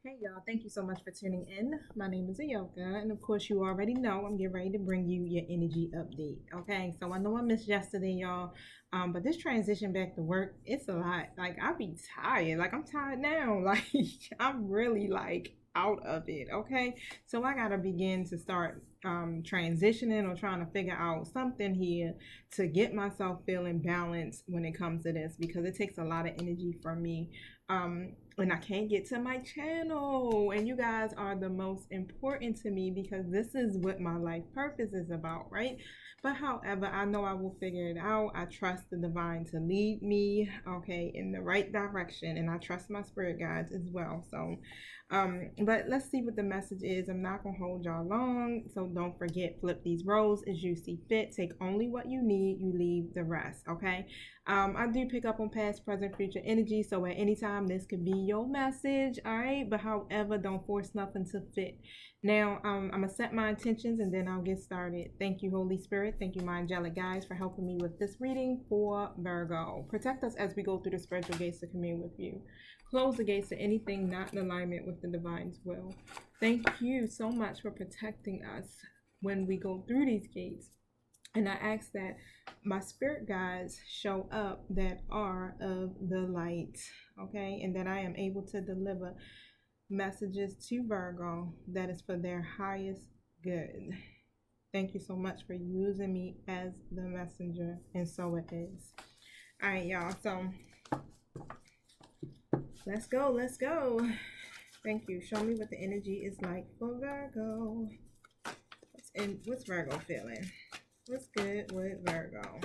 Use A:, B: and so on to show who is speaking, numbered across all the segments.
A: Hey y'all, thank you so much for tuning in. My name is Ayoka, and of course, you already know I'm getting ready to bring you your energy update. Okay, so I know I missed yesterday, y'all, but this transition back to work, it's a lot. Like, I be tired. Like, I'm tired now. Like, I'm really like out of it. Okay, so I gotta begin to start transitioning or trying to figure out something here to get myself feeling balanced when it comes to this because it takes a lot of energy from me. And I can't get to my channel. And you guys are the most important to me because this is what my life purpose is about, right? But however, I know I will figure it out. I trust the divine to lead me, okay, in the right direction. And I trust my spirit guides as well. So, but let's see what the message is. I'm not gonna hold y'all long. So don't forget, flip these roles as you see fit. Take only what you need, you leave the rest, okay? I do pick up on past, present, future energy, so at any time this could be your message, all right? But however, don't force nothing to fit. Now, I'm gonna set my intentions and then I'll get started. Thank you, Holy Spirit. Thank you, my angelic guides, for helping me with this reading for Virgo. Protect us as we go through the spiritual gates to commune with you. Close the gates to anything not in alignment with the divine's will. Thank you so much for protecting us when we go through these gates. And I ask that my spirit guides show up that are of the light, okay? And that I am able to deliver messages to Virgo that is for their highest good. Thank you so much for using me as the messenger, and so it is. All right, y'all. So let's go. Let's go. Thank you. Show me what the energy is like for Virgo. What's Virgo feeling? What's good with Virgo?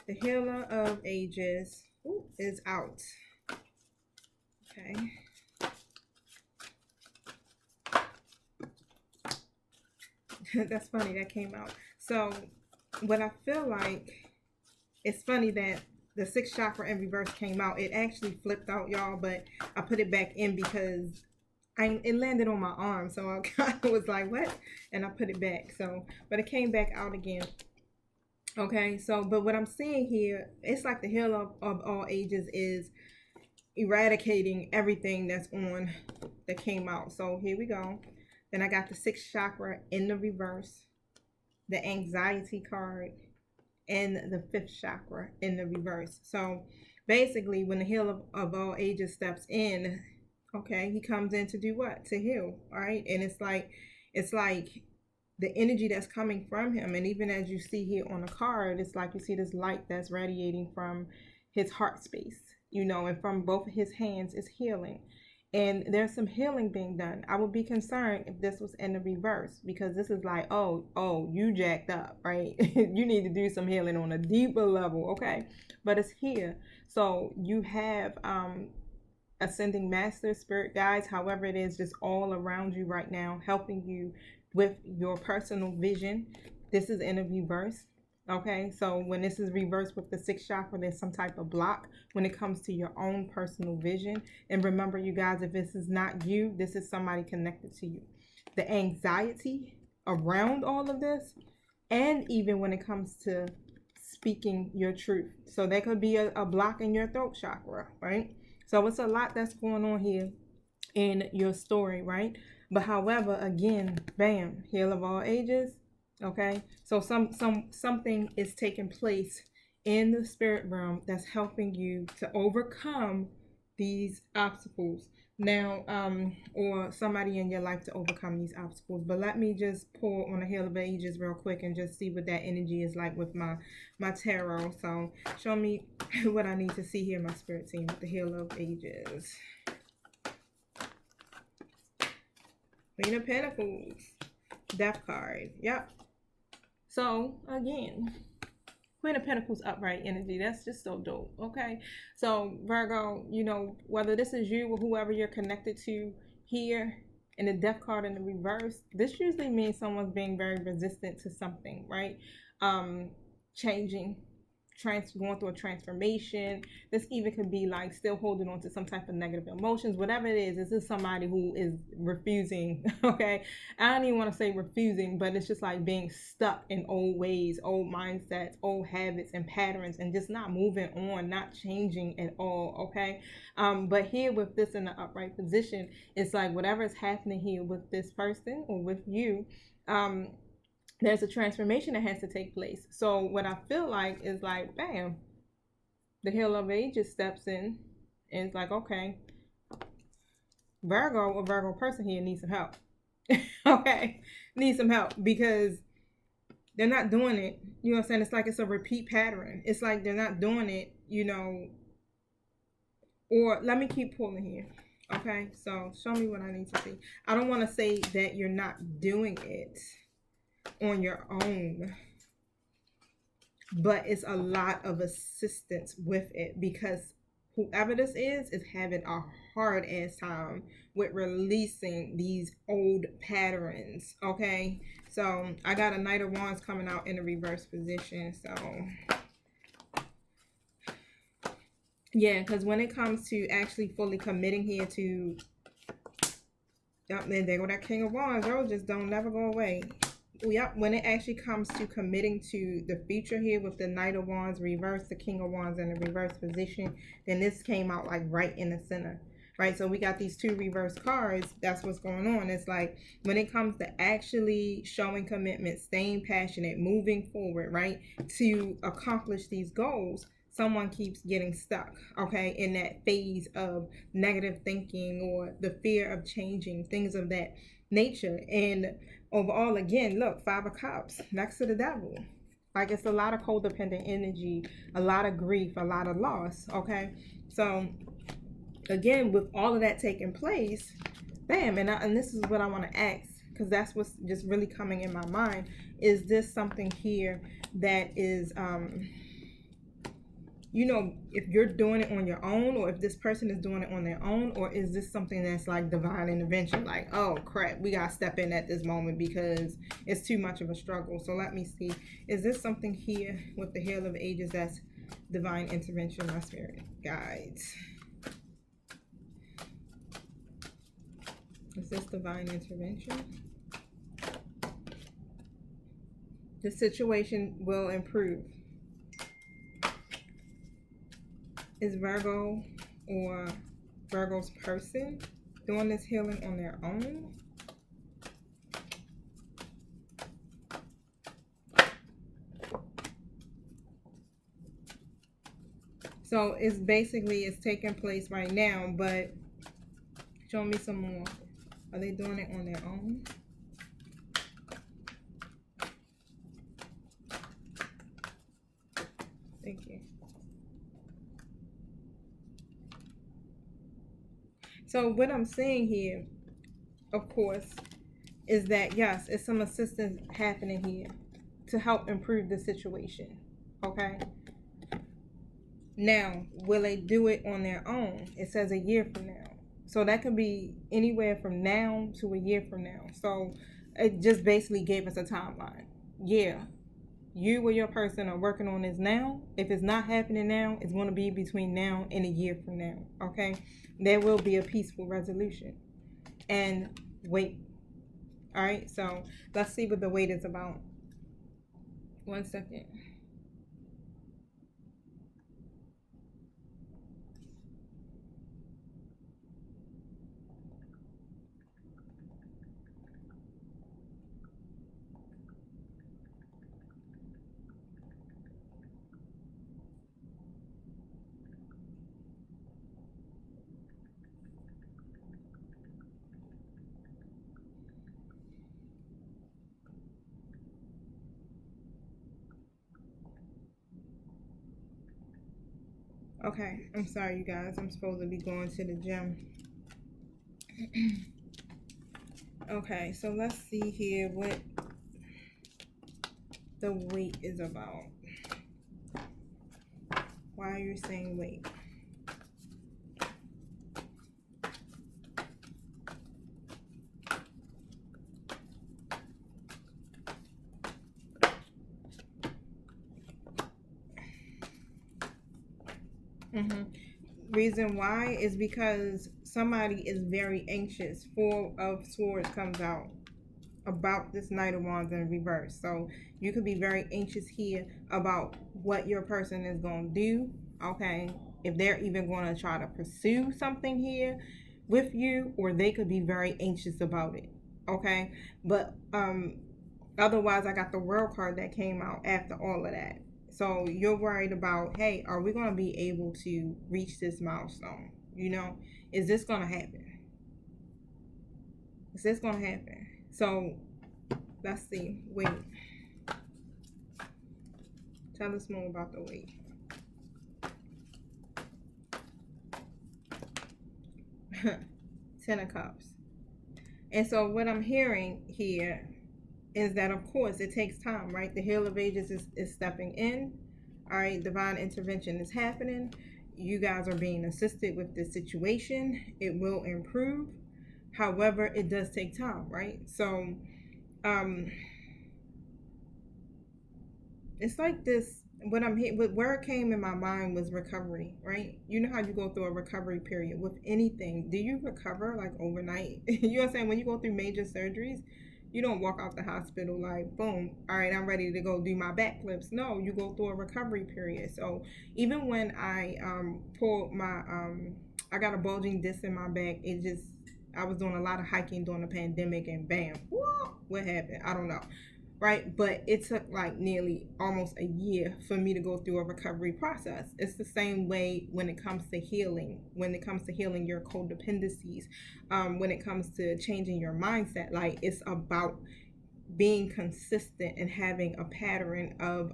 A: The healer of ages is out. Okay. That's funny. That came out. So, what I feel like, it's funny that the sixth chakra in reverse came out. It actually flipped out, y'all, but I put it back in because it landed on my arm. So I kind of was like, what? And I put it back. So, but it came back out again. Okay, so but what I'm seeing here, it's like the healer of all ages is eradicating everything that's on that came out. So here we go. Then I got the sixth chakra in the reverse, the anxiety card, and the fifth chakra in the reverse. So basically, when the healer of all ages steps in, okay, he comes in to do what? To heal, all right? And it's like the energy that's coming from him, and even as you see here on the card, it's like you see this light that's radiating from his heart space, and from both of his hands is healing. And there's some healing being done. I would be concerned if this was in the reverse, because this is like, oh, you jacked up, right? You need to do some healing on a deeper level, okay? But it's here. So you have ascending masters, spirit guides, however it is, just all around you right now, helping you with your personal vision. This is in a reverse. Okay, so when this is reversed with the sixth chakra, there's some type of block when it comes to your own personal vision. And remember, you guys, if this is not you, this is somebody connected to you. The anxiety around all of this, and even when it comes to speaking your truth. So there could be a block in your throat chakra, right? So it's a lot that's going on here in your story, right? But however, again, bam, heal of all ages. Okay, so something is taking place in the spirit realm that's helping you to overcome these obstacles now, or somebody in your life to overcome these obstacles. But let me just pull on the heal of ages real quick and just see what that energy is like with my tarot. So show me what I need to see here, my spirit team, with the heal of ages. Queen of Pentacles, Death card. Yep. So again, Queen of Pentacles upright energy. That's just so dope. Okay. So Virgo, whether this is you or whoever you're connected to here, in the Death card in the reverse, this usually means someone's being very resistant to something, right? Changing. going through a transformation. This even could be like still holding on to some type of negative emotions, whatever it is. This is somebody who is refusing. Okay, I don't even want to say refusing, but it's just like being stuck in old ways, old mindsets, old habits and patterns, and just not moving on, not changing at all. Okay, but here with this in the upright position, it's like whatever is happening here with this person or with you, there's a transformation that has to take place. So what I feel like is like, bam, the Hill of Ages steps in and it's like, okay, Virgo, a Virgo person here needs some help. Okay, needs some help because they're not doing it. You know what I'm saying? It's like it's a repeat pattern. It's like they're not doing it, or let me keep pulling here. Okay, so show me what I need to see. I don't want to say that you're not doing it on your own, but it's a lot of assistance with it because whoever this is having a hard ass time with releasing these old patterns. Okay, so I got a Knight of Wands coming out in a reverse position. So yeah, because when it comes to actually fully committing here to, yep, there go that King of Wands. Those just don't never go away. Yep, when it actually comes to committing to the future here with the Knight of Wands reverse, the King of Wands in the reverse position, then this came out like right in the center, right? So we got these two reverse cards. That's what's going on. It's like when it comes to actually showing commitment, staying passionate, moving forward, right, to accomplish these goals, someone keeps getting stuck, okay, in that phase of negative thinking or the fear of changing, things of that nature. And overall, again, look, Five of Cups next to the Devil. Like it's a lot of codependent energy, a lot of grief, a lot of loss, okay? So again, with all of that taking place, bam, and this is what I want to ask, because that's what's just really coming in my mind. Is this something here that is if you're doing it on your own, or if this person is doing it on their own, or is this something that's like divine intervention, like, oh crap, we gotta step in at this moment because it's too much of a struggle. So let me see, is this something here with the Hill of Ages that's divine intervention, my spirit guides? Is this divine intervention? The situation will improve. Is Virgo or Virgo's person doing this healing on their own? So it's taking place right now, but show me some more. Are they doing it on their own? Thank you. So what I'm saying here, of course, is that yes, it's some assistance happening here to help improve the situation. Okay. Now, will they do it on their own? It says a year from now. So that could be anywhere from now to a year from now. So it just basically gave us a timeline. Yeah, you or your person are working on this now. If it's not happening now, it's going to be between now and a year from now. Okay, there will be a peaceful resolution. And wait. All right, so let's see what the wait is about. 1 second. Okay, I'm sorry, you guys. I'm supposed to be going to the gym. Okay, so let's see here what the wait is about. Why are you saying wait? Mm-hmm. Reason why is because somebody is very anxious. Four of Swords comes out about this Knight of Wands in reverse. So you could be very anxious here about what your person is going to do. Okay. If they're even going to try to pursue something here with you, or they could be very anxious about it. Okay. But otherwise, I got the World card that came out after all of that. So you're worried about, hey, are we going to be able to reach this milestone? You know, is this going to happen? Is this going to happen? So let's see. Wait. Tell us more about the wait. Ten of Cups. And so what I'm hearing here is that, of course, it takes time, right? The Healer of Ages is stepping in. All right, divine intervention is happening. You guys are being assisted with this situation. It will improve. However, it does take time, right? So, it's like this. What I'm here, where it came in my mind was recovery, right? You know how you go through a recovery period with anything. Do you recover like overnight? You know what I'm saying? When you go through major surgeries, you don't walk out the hospital like, boom, all right, I'm ready to go do my backflips. No, you go through a recovery period. So even when I pulled my I got a bulging disc in my back. It just, I was doing a lot of hiking during the pandemic, and bam, whoa, what happened? I don't know, right? But it took like nearly almost a year for me to go through a recovery process. It's the same way when it comes to healing, when it comes to healing your codependencies, when it comes to changing your mindset. Like, it's about being consistent and having a pattern of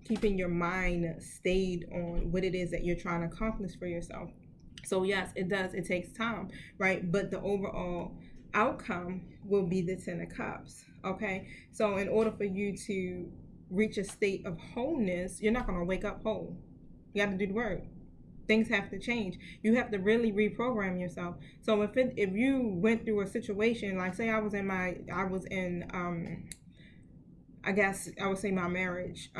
A: keeping your mind stayed on what it is that you're trying to accomplish for yourself. So yes, it does. It takes time, right? But the overall outcome will be the Ten of Cups. Okay. So in order for you to reach a state of wholeness, you're not going to wake up whole. You got to do the work. Things have to change. You have to really reprogram yourself. So if you went through a situation, like say I was in I guess I would say my marriage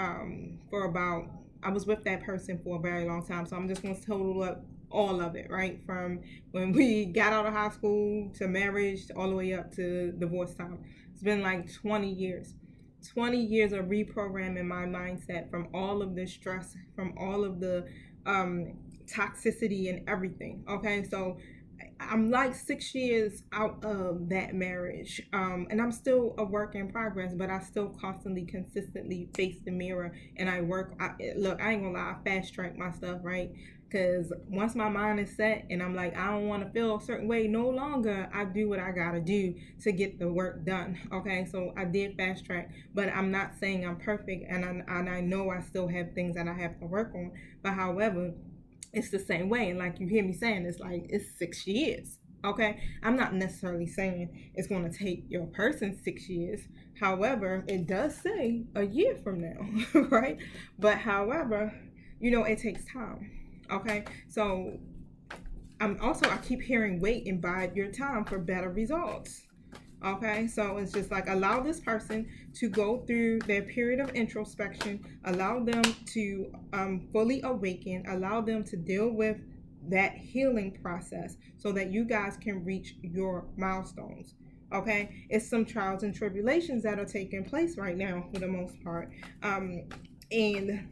A: for about, I was with that person for a very long time. So I'm just going to total up all of it, right? From when we got out of high school to marriage, all the way up to divorce time. It's been like 20 years. 20 years of reprogramming my mindset from all of the stress, from all of the toxicity and everything. Okay, so I'm like 6 years out of that marriage, and I'm still a work in progress, but I still constantly, consistently face the mirror, and I work. Look, I ain't gonna lie, I fast track my stuff, right? Because once my mind is set, and I'm like, I don't want to feel a certain way no longer, I do what I gotta do to get the work done. Okay, so I did fast track, but I'm not saying I'm perfect, and I know I still have things that I have to work on. But however, it's the same way. And like you hear me saying, it's like it's 6 years. Okay, I'm not necessarily saying it's going to take your person 6 years. However, it does say a year from now, right? But however, it takes time. Okay, so I keep hearing wait and bide your time for better results. Okay, so it's just like, allow this person to go through their period of introspection, allow them to fully awaken, allow them to deal with that healing process so that you guys can reach your milestones. Okay, it's some trials and tribulations that are taking place right now for the most part. And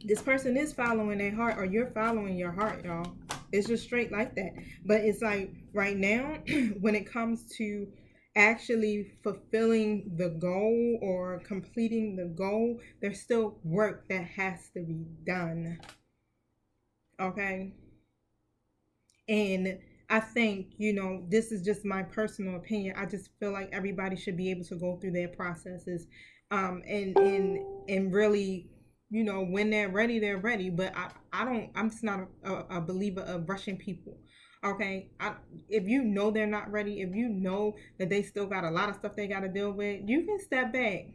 A: this person is following their heart, or you're following your heart, y'all. It's just straight like that. But it's like right now, when it comes to actually fulfilling the goal or completing the goal, there's still work that has to be done. Okay. And I think, this is just my personal opinion. I just feel like everybody should be able to go through their processes, and really, when they're ready, they're ready. But I'm just not a believer of rushing people. Okay. If you know they're not ready, if you know that they still got a lot of stuff they got to deal with, you can step back.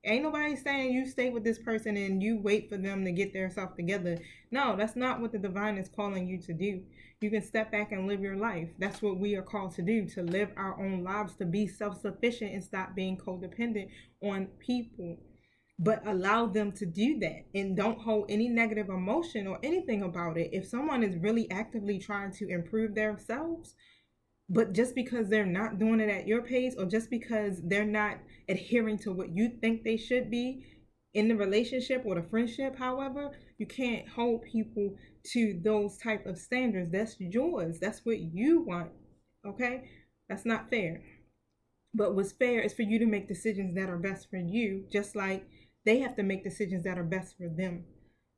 A: Ain't nobody saying you stay with this person and you wait for them to get their stuff together. No, that's not what the divine is calling you to do. You can step back and live your life. That's what we are called to do, to live our own lives, to be self-sufficient and stop being codependent on people. but allow them to do that and don't hold any negative emotion or anything about it. If someone is really actively trying to improve themselves, but just because they're not doing it at your pace, or just because they're not adhering to what you think they should be in the relationship or the friendship, however, you can't hold people to those type of standards. That's yours. That's what you want. Okay? That's not fair. But what's fair is for you to make decisions that are best for you, just like they have to make decisions that are best for them.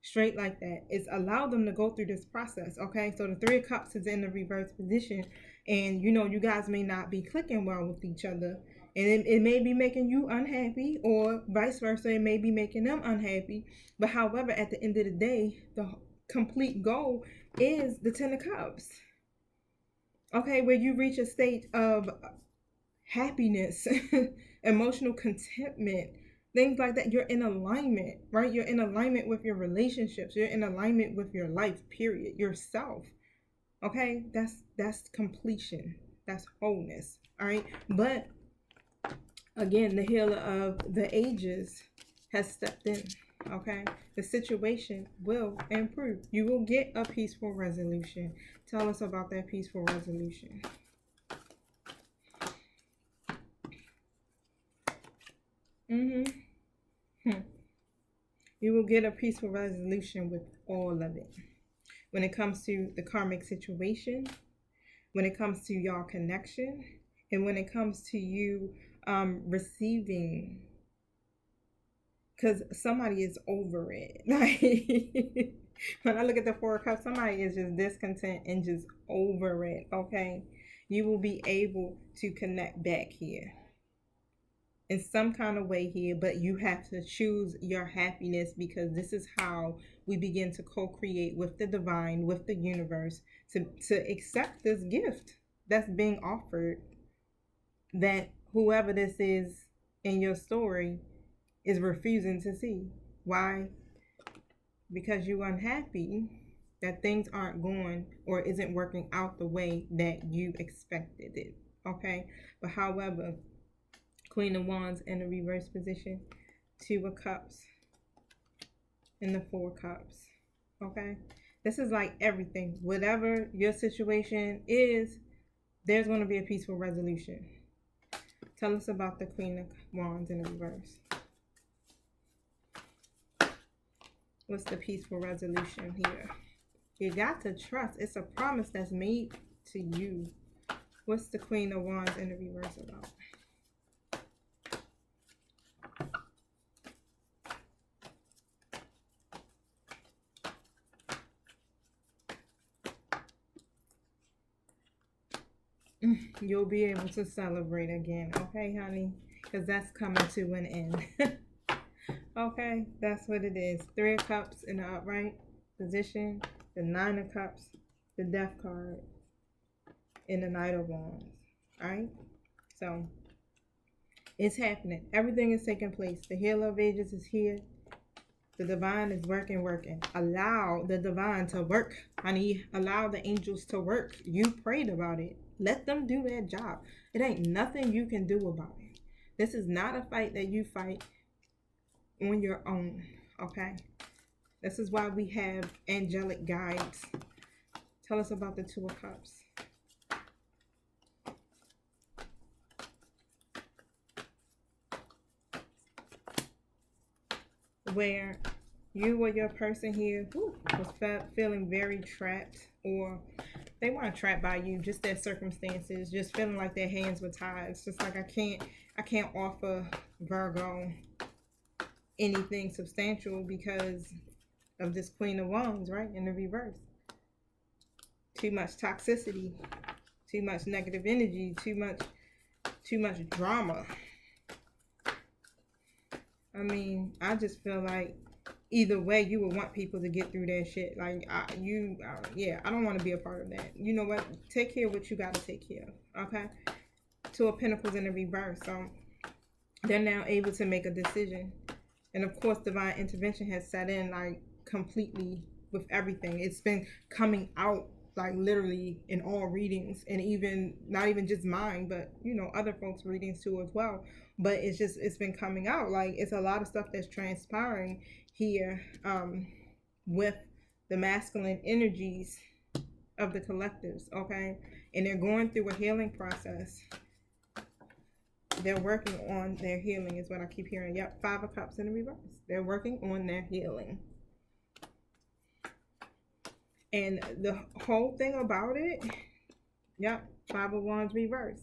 A: Straight like that. It's allow them to go through this process. Okay, so the Three of Cups is in the reverse position, and you guys may not be clicking well with each other, and it may be making you unhappy, or vice versa, it may be making them unhappy. But however, at the end of the day, the complete goal is the Ten of Cups. Okay, where you reach a state of happiness, emotional contentment, things like that. You're in alignment, right? You're in alignment with your relationships. You're in alignment with your life, period, yourself. Okay, that's completion. That's wholeness. All right. But again, the healer of the ages has stepped in. Okay, the situation will improve. You will get a peaceful resolution. Tell us about that peaceful resolution. You will get a peaceful resolution with all of it. When it comes to the karmic situation, when it comes to your connection, and when it comes to you receiving, because somebody is over it. Like, when I look at the Four of Cups, somebody is just discontent and just over it. Okay, you will be able to connect back here in some kind of way here, but you have to choose your happiness, because this is how we begin to co-create with the divine, with the universe, to accept this gift that's being offered, that whoever this is in your story is refusing to see. Why? Because you're unhappy that things aren't going or isn't working out the way that you expected it. Okay, but however, Queen of Wands in the reverse position, Two of Cups, and the Four of Cups. Okay, this is like everything. Whatever your situation is, there's going to be a peaceful resolution. Tell us about the Queen of Wands in the reverse. What's the peaceful resolution here? You got to trust. It's a promise that's made to you. What's the Queen of Wands in the reverse about? You'll be able to celebrate again, okay, honey? Because that's coming to an end. Okay, that's what it is. Three of Cups in the upright position, the Nine of Cups, the Death card, and the Knight of Wands. Alright? So, it's happening. Everything is taking place. The healer of ages is here. The divine is working. Allow the divine to work, honey. Allow the angels to work. You prayed about it. Let them do their job. It ain't nothing you can do about it. This is not a fight that you fight on your own, okay? This is why we have angelic guides. Tell us about the Two of Cups. Where you or your person here was feeling very trapped, or they weren't trapped by you, just their circumstances, just feeling like their hands were tied. It's just like, I can't offer Virgo anything substantial because of this Queen of Wands, right, in the reverse. Too much toxicity, too much negative energy, too much drama. I mean, I just feel like either way, you would want people to get through that shit. Like, I don't want to be a part of that. You know what? Take care of what you got to take care of, okay? Two of Pentacles in the reverse. So, they're now able to make a decision. And, of course, divine intervention has set in, like, completely with everything. It's been coming out like literally in all readings, and even not even just mine, but other folks' readings too as well. But it's been coming out, like it's a lot of stuff that's transpiring here, with the masculine energies of the collectives, okay? And they're going through a healing process. They're working on their healing, is what I keep hearing. Yep, 5 of Cups in the reverse. They're working on their healing. And the whole thing about it, yep, 5 of Wands reverse.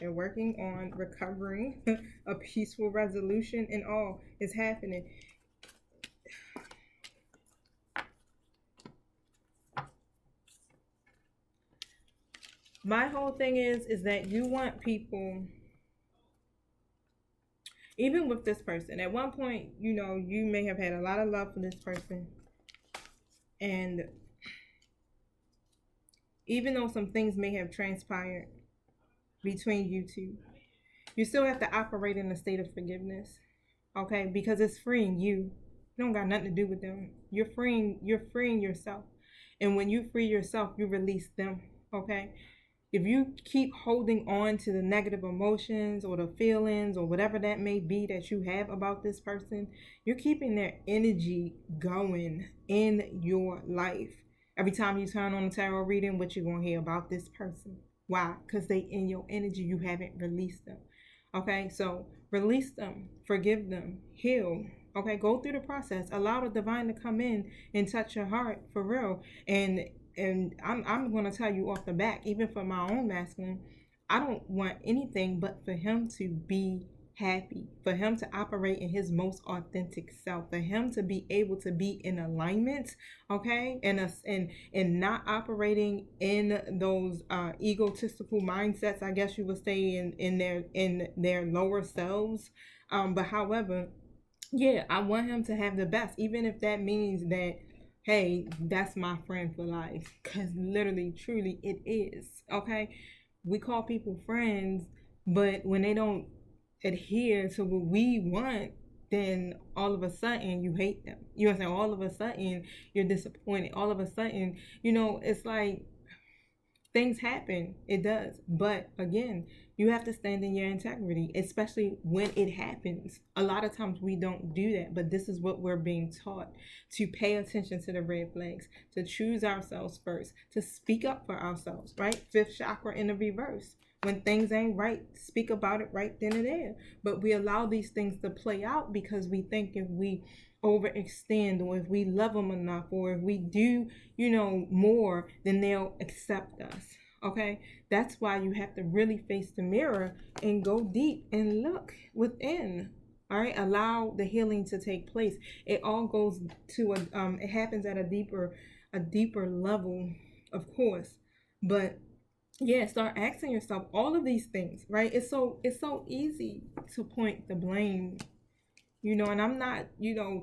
A: They're working on recovering a peaceful resolution, and all is happening. My whole thing is that you want people, even with this person, at one point, you may have had a lot of love for this person. And even though some things may have transpired between you two, you still have to operate in a state of forgiveness, okay? Because it's freeing you. You don't got nothing to do with them. You're freeing yourself. And when you free yourself, you release them, okay? If you keep holding on to the negative emotions or the feelings or whatever that may be that you have about this person, you're keeping their energy going in your life. Every time you turn on a tarot reading, what you're going to hear about this person. Why? Because they in your energy. You haven't released them. Okay, so release them, forgive them, heal. Okay, go through the process. Allow the divine to come in and touch your heart for real. And I'm going to tell you off the back, even for my own masculine, I don't want anything but for him to be happy, for him to operate in his most authentic self, for him to be able to be in alignment, okay, and not operating in those egotistical mindsets, I guess you would say, in their lower selves. But however, yeah, I want him to have the best, even if that means that, hey, that's my friend for life. Because literally, truly, it is. Okay? We call people friends, but when they don't adhere to what we want, then all of a sudden you hate them. You know what I'm saying? All of a sudden you're disappointed. All of a sudden, it's like things happen. It does. But again, you have to stand in your integrity, especially when it happens. A lot of times we don't do that, but this is what we're being taught, to pay attention to the red flags, to choose ourselves first, to speak up for ourselves, right? 5th chakra in the reverse. When things ain't right, speak about it right then and there. But we allow these things to play out because we think if we overextend, or if we love them enough, or if we do, more, then they'll accept us. Okay, that's why you have to really face the mirror and go deep and look within. All right, allow the healing to take place. It all goes to it happens at a deeper level, of course. But yeah, start asking yourself all of these things, right? It's so easy to point the blame, and I'm not,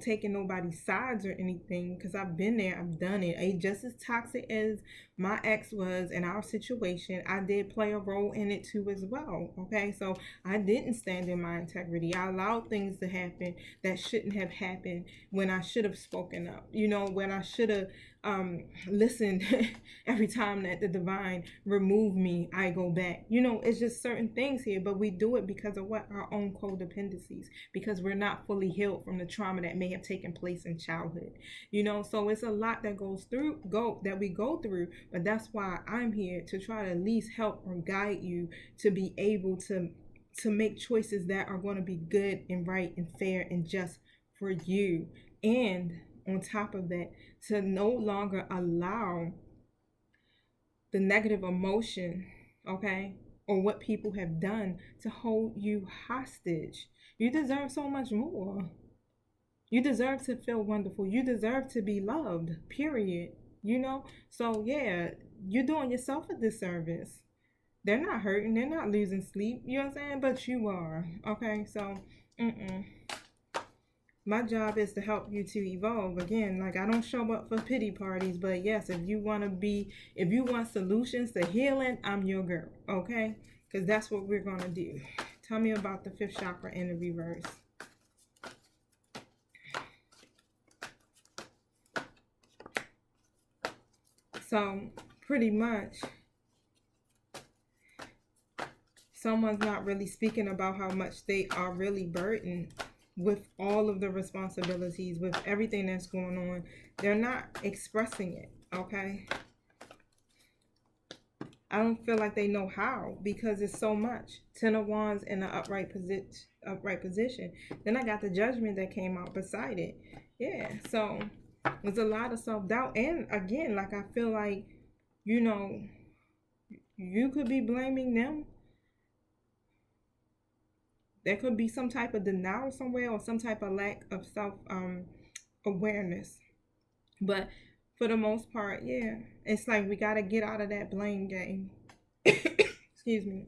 A: taking nobody's sides or anything, because I've been there, I've done it. I just as toxic as my ex was in our situation, I did play a role in it too as well, okay? So I didn't stand in my integrity. I allowed things to happen that shouldn't have happened, when I should have spoken up, when I should have listened. Every time that the divine remove me, I go back. It's just certain things here, but we do it because of what? Our own codependencies, because we're not fully healed from the trauma that may have taken place in childhood. So it's a lot that we go through, but that's why I'm here, to try to at least help or guide you to be able to make choices that are going to be good and right and fair and just for you. And on top of that, to no longer allow the negative emotion, okay, or what people have done to hold you hostage. You deserve so much more. You deserve to feel wonderful. You deserve to be loved, period. So yeah, you're doing yourself a disservice. They're not hurting, they're not losing sleep, you know what I'm saying? But you are, okay? So, my job is to help you to evolve. Again, like, I don't show up for pity parties, but yes, if you want solutions to healing, I'm your girl, okay? Because that's what we're going to do. Tell me about the 5th chakra in the reverse. So pretty much someone's not really speaking about how much they are really burdened with all of the responsibilities, with everything that's going on. They're not expressing it, okay? I don't feel like they know how because it's so much. Ten of Wands in the upright position. Then I got the Judgment that came out beside it. Yeah, so there's a lot of self-doubt. And again, like I feel like, you know, you could be blaming them. There could be some type of denial somewhere or some type of lack of self awareness. But for the most part, yeah, it's like we got to get out of that blame game. Excuse me.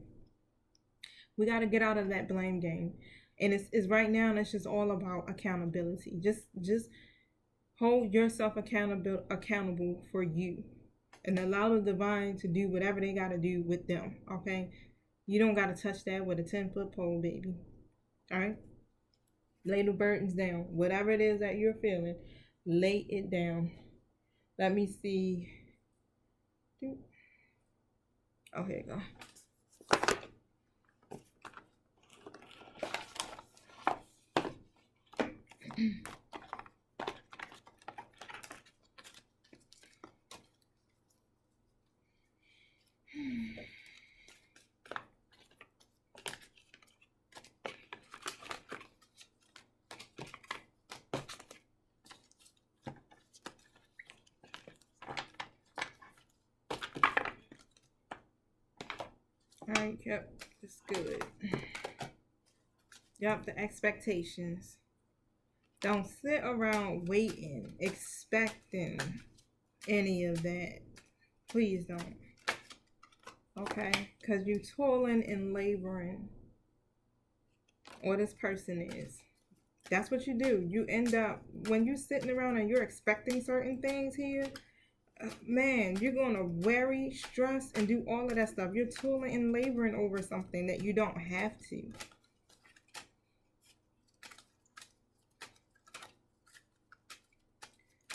A: We got to get out of that blame game. And it's right now, and it's just all about accountability. Just hold yourself accountable for you, and allow the divine to do whatever they got to do with them. Okay, you don't got to touch that with a 10-foot pole, baby. All right, lay the burdens down. Whatever it is that you're feeling, lay it down. Let me see. Oh, here you go. All right, yep, that's good. Yep, the expectations. Don't sit around waiting, expecting any of that. Please don't. Okay? Because you toiling and laboring. Or this person is. That's what you do. You end up, when you're sitting around and you're expecting certain things here, man, you're going to worry, stress, and do all of that stuff. You're toiling and laboring over something that you don't have to.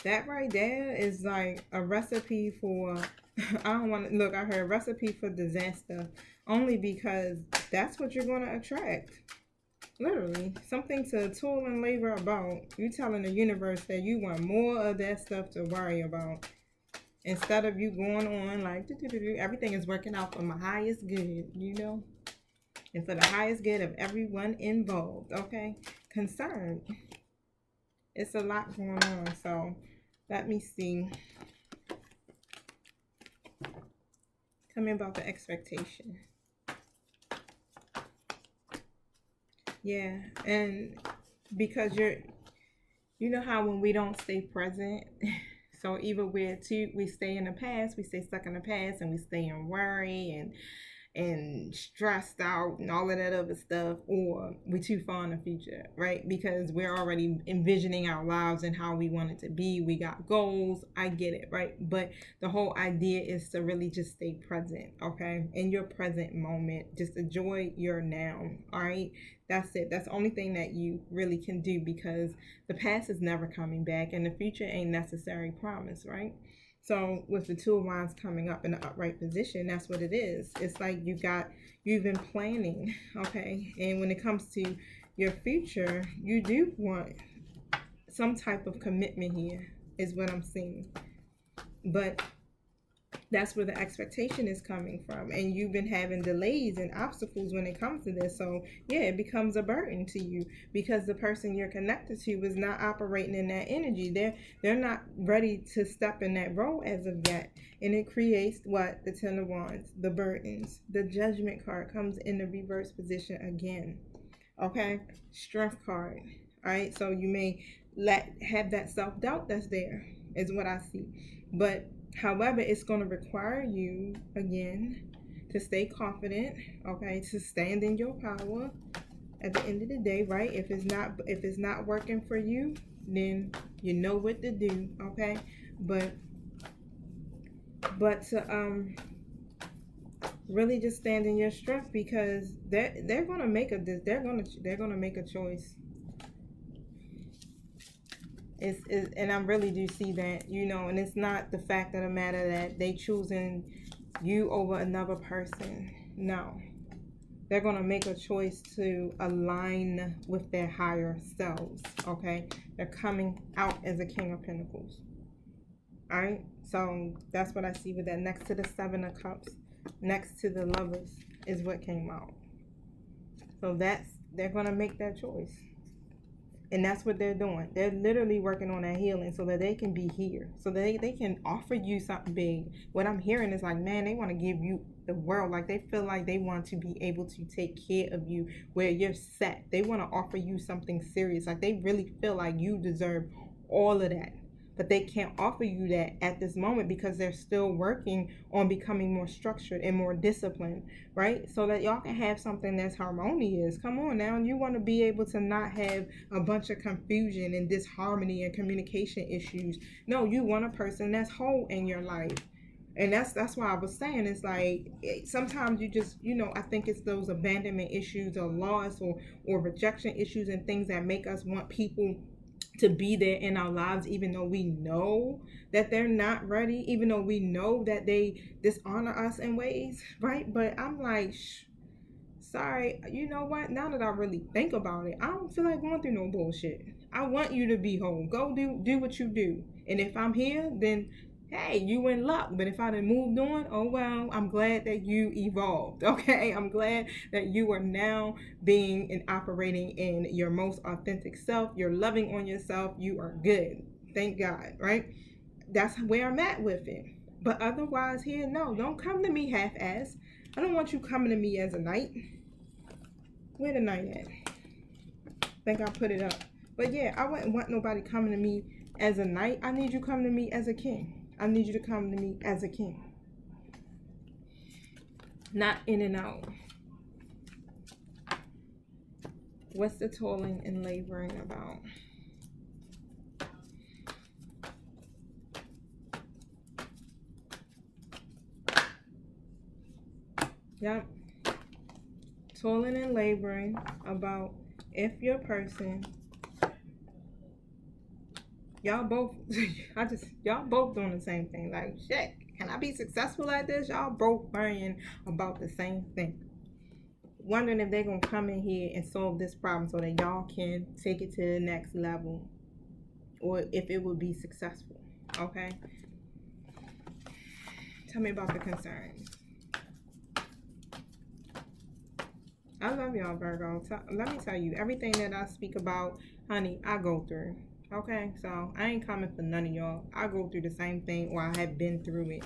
A: That right there is like a recipe for, I don't want to, look, I heard recipe for disaster. Only because that's what you're going to attract. Literally, something to toil and labor about. You telling the universe that you want more of that stuff to worry about. Instead of you going on like, everything is working out for my highest good, you know? And for the highest good of everyone involved, okay? Concerned. It's a lot going on, so let me see. Tell me about the expectation. Yeah, and because you know how when we don't stay present, so either we stay in the past, we stay stuck in the past, and we stay in worry and stressed out and all of that other stuff, or we're too far in the future, right? Because we're already envisioning our lives and how we want it to be. We got goals. I get it, right? But the whole idea is to really just stay present, okay? In your present moment, just enjoy your now, all right? That's it. That's the only thing that you really can do, because the past is never coming back and the future ain't necessary promise, right? So with the Two of Wands coming up in the upright position, that's what it is. It's like you've been planning, okay? And when it comes to your future, you do want some type of commitment here, is what I'm seeing. But that's where the expectation is coming from, and you've been having delays and obstacles when it comes to this. So yeah, it becomes a burden to you because the person you're connected to is not operating in that energy. They're not ready to step in that role as of yet, and it creates what? The Ten of Wands, the burdens. The Judgment card comes in the reverse position again. Okay, Strength card. All right, so you may have that self-doubt that's there, is what I see. But however, it's going to require you, again, to stay confident, okay, to stand in your power at the end of the day, right? If it's not working for you, then you know what to do, okay? But to really just stand in your strength, because they're going to make a choice. And I really do see that, you know, and it's not the fact of the matter that they choosing you over another person. No, they're going to make a choice to align with their higher selves. Okay, they're coming out as a King of Pentacles. All right, so that's what I see with that. Next to the Seven of Cups, next to the Lovers is what came out. So they're going to make that choice. And that's what they're doing. They're literally working on that healing so that they can be here. So that they can offer you something big. What I'm hearing is like, man, they want to give you the world. Like they feel like they want to be able to take care of you where you're set. They want to offer you something serious. Like they really feel like you deserve all of that. But they can't offer you that at this moment because they're still working on becoming more structured and more disciplined, right? So that y'all can have something that's harmonious. Come on now. You want to be able to not have a bunch of confusion and disharmony and communication issues. No, you want a person that's whole in your life. And that's why I was saying, it's like sometimes you just, you know, I think it's those abandonment issues or loss or rejection issues and things that make us want people to be there in our lives, even though we know that they're not ready, even though we know that they dishonor us in ways, right? But I'm like, sorry, you know what? Now that I really think about it, I don't feel like going through no bullshit. I want you to be whole. Go do what you do. And if I'm here, then hey, you in luck. But if I done moved on, oh well, I'm glad that you evolved. Okay, I'm glad that you are now being and operating in your most authentic self. You're loving on yourself. You are good. Thank God, right? That's where I'm at with it. But otherwise, here, no, don't come to me half-ass. I don't want you coming to me as a knight. Where the knight at? Think I put it up. But yeah, I wouldn't want nobody coming to me as a knight. I need you coming to me as a king. I need you to come to me as a king. Not in and out. What's the toiling and laboring about? Yep. Toiling and laboring about if your person, y'all both y'all both doing the same thing. Like, shit, can I be successful at this? Y'all both worrying about the same thing. Wondering if they're gonna come in here and solve this problem so that y'all can take it to the next level, or if it would be successful. Okay, tell me about the concerns. I love y'all, Virgo. Let me tell you, everything that I speak about, honey, I go through. Okay, so I ain't coming for none of y'all. I go through the same thing, or I have been through it.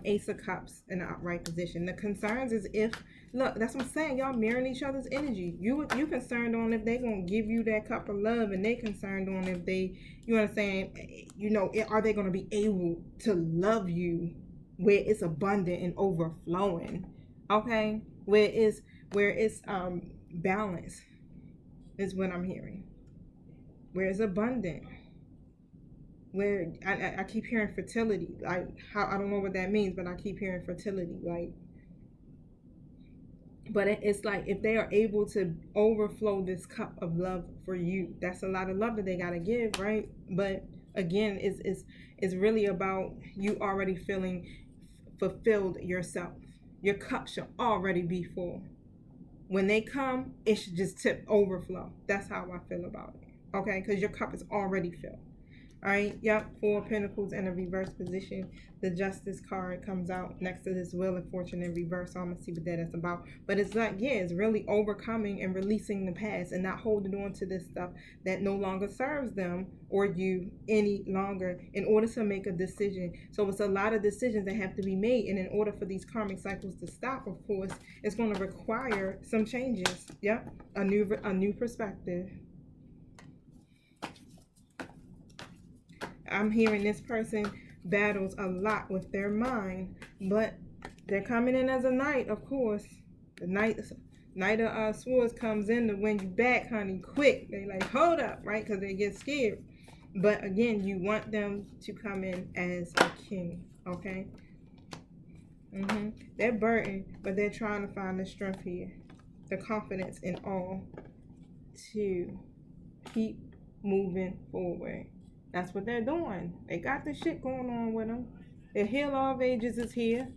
A: Ace of Cups in the upright position. The concerns is if, look, that's what I'm saying. Y'all mirroring each other's energy. You concerned on if they gonna give you that cup of love, and they concerned on if they, you know what I'm saying, you know, are they gonna be able to love you where it's abundant and overflowing. Okay, where it's balance is what I'm hearing. Where it's abundant. Where I keep hearing fertility. Like, how, I don't know what that means, but I keep hearing fertility. Like, but it's like if they are able to overflow this cup of love for you, that's a lot of love that they gotta give, right? But again, it's really about you already feeling fulfilled yourself. Your cup should already be full. When they come, it should just tip overflow. That's how I feel about it. Okay, because your cup is already filled. All right, yep, Four of Pentacles in a reverse position. The Justice card comes out next to this Wheel of Fortune in reverse. So I'm gonna see what that is about. But it's like, yeah, it's really overcoming and releasing the past and not holding on to this stuff that no longer serves them or you any longer in order to make a decision. So it's a lot of decisions that have to be made, and in order for these karmic cycles to stop, of course, it's going to require some changes. Yep, a new perspective. I'm hearing this person battles a lot with their mind, but they're coming in as a knight, of course. The knight of swords comes in to win you back, honey, quick. They like, hold up, right? Because they get scared. But again, you want them to come in as a king, okay? They're burdened, but they're trying to find the strength here, the confidence in all to keep moving forward. That's what they're doing. They got the shit going on with them. The Heal of Ages is here.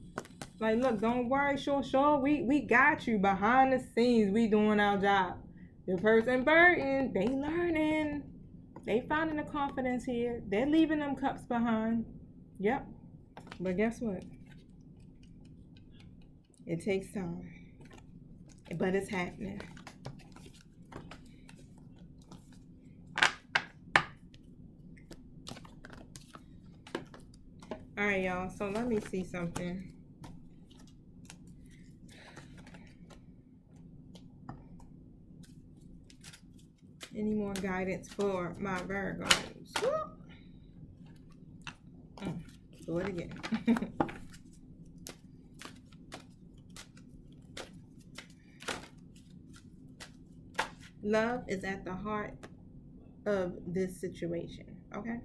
A: Like, look, don't worry, sure, we got you behind the scenes. We doing our job. The person burden, they learning. They finding the confidence here. They're leaving them cups behind. Yep. But guess what? It takes time. But it's happening. Alright, y'all. So let me see something. Any more guidance for my Virgos? Do it again. Love is at the heart of this situation, okay?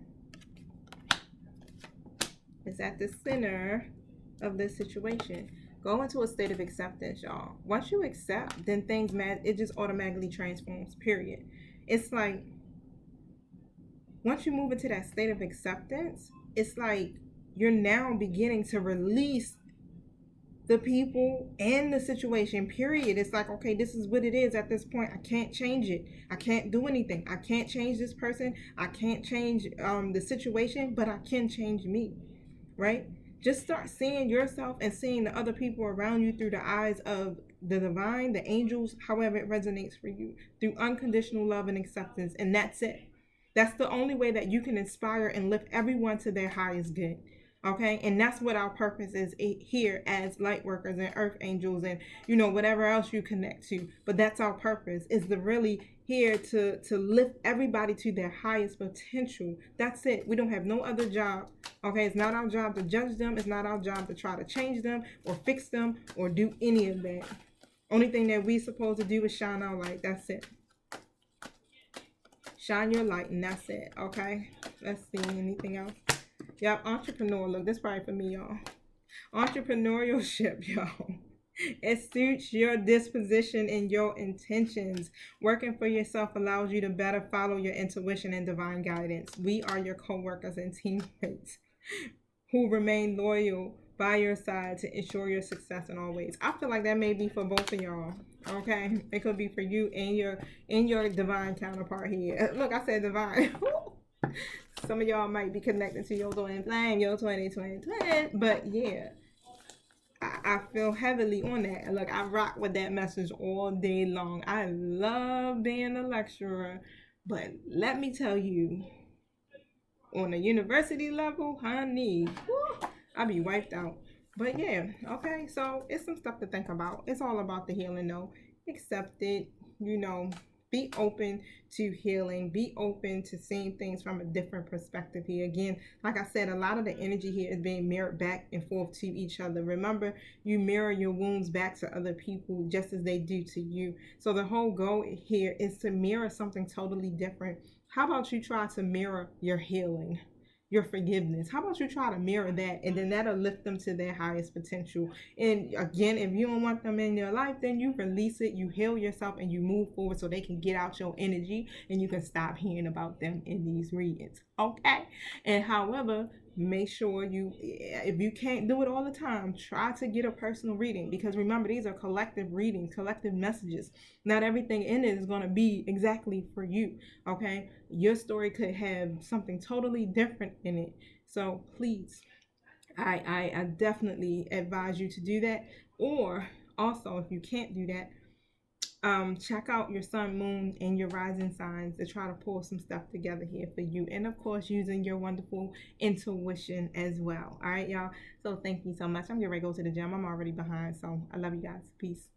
A: It's at the center of this situation. Go into a state of acceptance, y'all. Once you accept, then things it just automatically transforms, period. It's like once you move into that state of acceptance, it's like you're now beginning to release the people and the situation, period. It's like, okay, this is what it is at this point. I can't change it. I can't do anything. I can't change this person. I can't change the situation, but I can change me, right? Just start seeing yourself and seeing the other people around you through the eyes of the divine, the angels, however it resonates for you, through unconditional love and acceptance. And that's it. That's the only way that you can inspire and lift everyone to their highest good. Okay, and that's what our purpose is here as light workers and earth angels and whatever else you connect to. But that's our purpose, is to really here to lift everybody to their highest potential. That's it. We don't have no other job. Okay, it's not our job to judge them. It's not our job to try to change them or fix them or do any of that. Only thing that we supposed to do is shine our light. That's it. Shine your light, and that's it. Okay, let's see, anything else? Y'all, entrepreneur, look, this probably for me, y'all. Entrepreneurship, y'all. It suits your disposition and your intentions. Working for yourself allows you to better follow your intuition and divine guidance. We are your co-workers and teammates who remain loyal by your side to ensure your success in all ways. I feel like that may be for both of y'all. Okay, it could be for you and your divine counterpart here. Look, I said divine. Some of y'all might be connected to your twin flame, your 2020 twin, but yeah, I feel heavily on that. Look, I rock with that message all day long. I love being a lecturer, but let me tell you, on a university level, honey, I'll be wiped out. But yeah, okay, so it's some stuff to think about. It's all about the healing, though. Accept it, be open to healing. Be open to seeing things from a different perspective here. Again, like I said, a lot of the energy here is being mirrored back and forth to each other. Remember, you mirror your wounds back to other people just as they do to you. So the whole goal here is to mirror something totally different. How about you try to mirror your healing? Your forgiveness. How about you try to mirror that, and then that'll lift them to their highest potential. And again, if you don't want them in your life, then you release it, you heal yourself, and you move forward so they can get out your energy and you can stop hearing about them in these readings. Okay? And however, make sure if you can't do it all the time, try to get a personal reading, because remember, these are collective readings, collective messages. Not everything in it is going to be exactly for you. Okay, your story could have something totally different in it. So please, I definitely advise you to do that. Or also, if you can't do that, check out your sun, moon, and your rising signs to try to pull some stuff together here for you. And of course, using your wonderful intuition as well. All right, y'all. So thank you so much. I'm getting ready to go to the gym. I'm already behind. So I love you guys. Peace.